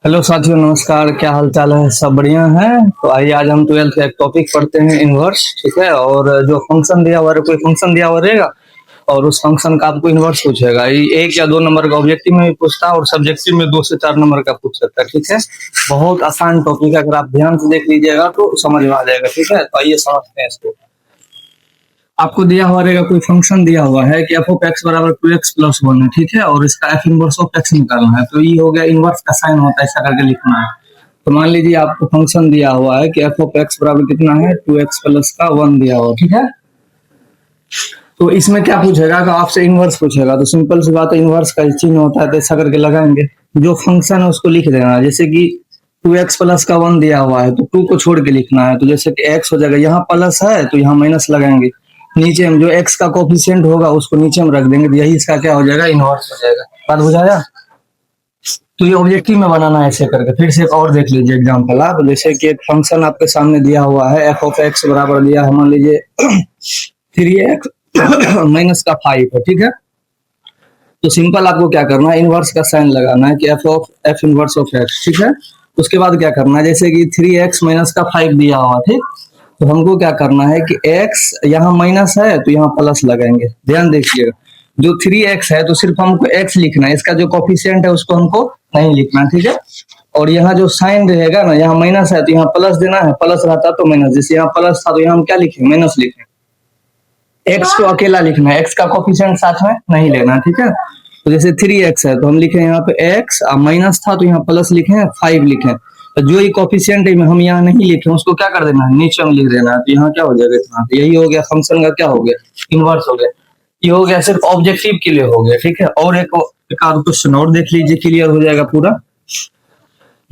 Hello साथियों, नमस्कार। क्या हाल चाल है? सब बढ़िया है। तो आइए आज हम 12th का एक टॉपिक पढ़ते हैं, इनवर्स। ठीक है। और जो फंक्शन दिया हुआ है, कोई फंक्शन दिया हुआ रहेगा और उस फंक्शन का आपको इनवर्स पूछेगा। ये 1 या 2 नंबर का ऑब्जेक्टिव में भी पूछता है और सब्जेक्टिव में 2 से 4 नंबर का पूछ सकता है। ठीक है। बहुत आसान टॉपिक है, अगर आप ध्यान से देख लीजिएगा तो समझ में आ जाएगा। ठीक है। तो आइए समझते हैं इसको। आपको दिया हुआ रहेगा, कोई फंक्शन दिया हुआ है कि एफ ऑफ एक्स बराबर 2x+1 है। ठीक है। और इसका एफ इनवर्स ऑफ एक्स निकालना है। तो ये हो गया, इनवर्स का साइन होता है, ऐसा करके लिखना है। तो मान लीजिए आपको फंक्शन दिया हुआ है कि एफ ऑफ एक्स बराबर कितना है, 2x+1 दिया हुआ। ठीक है। तो इसमें क्या पूछेगा कि आपसे इनवर्स पूछेगा। तो सिंपल सी बात है, इनवर्स का चिन्ह होता है, तो ऐसा करके लगाएंगे। जो फंक्शन है उसको लिख देना। जैसे कि 2x+1 दिया हुआ है तो 2 को छोड़ के लिखना है। तो जैसे कि x हो जाएगा, यहाँ प्लस है तो यहाँ माइनस लगाएंगे। नीचे हम जो x का कोफिशिएंट होगा उसको नीचे हम रख देंगे, तो यही इसका क्या हो जाएगा, इनवर्स हो जाएगा। बात बुझाया? तो ये ऑब्जेक्टिव में बनाना है ऐसे करके। फिर से एक और देख लीजिए एग्जांपल आप। जैसे कि एक फंक्शन आपके सामने दिया हुआ है, एफ ऑफ एक्स बराबर दिया है, मान लीजिए 3x-5 है। ठीक है। तो सिंपल आपको क्या करना है, इनवर्स का साइन लगाना है कि एफ इनवर्स ऑफ एक्स। ठीक है। उसके बाद क्या करना है, जैसे कि 3x-5 दिया हुआ। ठीक। तो हमको क्या करना है कि x यहाँ माइनस है तो यहाँ प्लस लगाएंगे। ध्यान देखिएगा, जो 3x है तो सिर्फ हमको x लिखना है, इसका जो कोफिशिएंट है उसको हमको नहीं लिखना। ठीक है। और यहाँ जो साइन रहेगा ना, यहाँ माइनस है तो यहाँ प्लस देना है, प्लस रहता तो माइनस। जैसे यहाँ प्लस था तो यहाँ हम क्या लिखें, माइनस लिखें। एक्स को अकेला लिखना है, एक्स का कोफिशिएंट साथ में नहीं लेना। ठीक है। तो जैसे 3x है तो हम लिखे यहाँ पे x, माइनस था तो यहाँ प्लस लिखे, 5 लिखे। तो जो ये कोफिशिएंट है हम यहाँ नहीं लिखे, उसको क्या कर देना है, नीचे में लिख देना है। तो यहाँ क्या हो जाएगा, इतना। तो यही हो गया फंक्शन का क्या हो गया, इनवर्स हो गया। ये हो गया, सिर्फ ऑब्जेक्टिव के लिए हो गया। ठीक है। और एक आध क्वेश्चन और देख लीजिए, क्लियर हो जाएगा पूरा।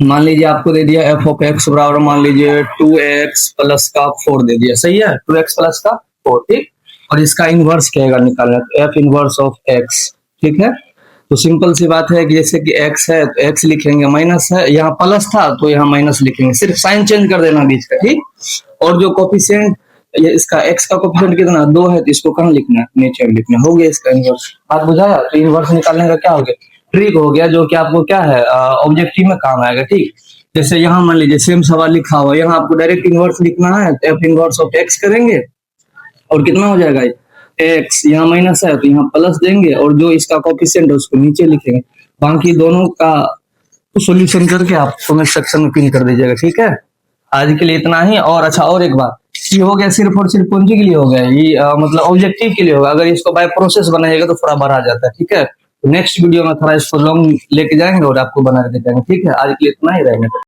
मान लीजिए आपको दे दिया एफ ऑफ एक्स बराबर, मान लीजिए 2x+4 दे दिया। सही है, 2x+4। ठीक। और इसका इनवर्स क्या है निकालना, तो एफ इनवर्स ऑफ एक्स। ठीक है। तो सिंपल सी बात है कि जैसे कि x है तो x लिखेंगे, माइनस है यहाँ प्लस था तो यहाँ माइनस लिखेंगे, सिर्फ साइन चेंज कर देना बीच का। ठीक। और जो कोफिशिएंट, ये इसका x का कोफिशिएंट कितना, 2 है, तो इसको कहाँ लिखना है, नीचे में लिखना। हो गया इसका इनवर्स। बात बुझाया? तो इनवर्स निकालने का क्या हो गया, ट्रिक हो गया, जो कि आपको क्या है, ऑब्जेक्टिव में काम आएगा। ठीक। जैसे यहाँ मान लीजिए सेम सवाल लिखा हुआ, यहाँ आपको डायरेक्ट इनवर्स लिखना है, तो एफ इनवर्स ऑफ एक्स करेंगे और कितना हो जाएगा, एक्स यहाँ माइनस है तो यहाँ प्लस देंगे, और जो इसका कोफिशिएंट है उसको नीचे लिखेंगे। बाकी दोनों का सॉल्यूशन करके आप कमेंट सेक्शन में पिन कर दीजिएगा। ठीक है। आज के लिए इतना ही। और अच्छा, और एक बात, ये हो गया सिर्फ और सिर्फ कौन सी के लिए हो गया, ये मतलब ऑब्जेक्टिव के लिए होगा। अगर इसको बाय प्रोसेस बनाइएगा तो थोड़ा बढ़ा जाता है। ठीक है। तो नेक्स्ट वीडियो में थोड़ा इसको लॉन्ग लेके जाएंगे और आपको बना के दिखाएंगे। ठीक है। आज के लिए इतना ही रहेगा।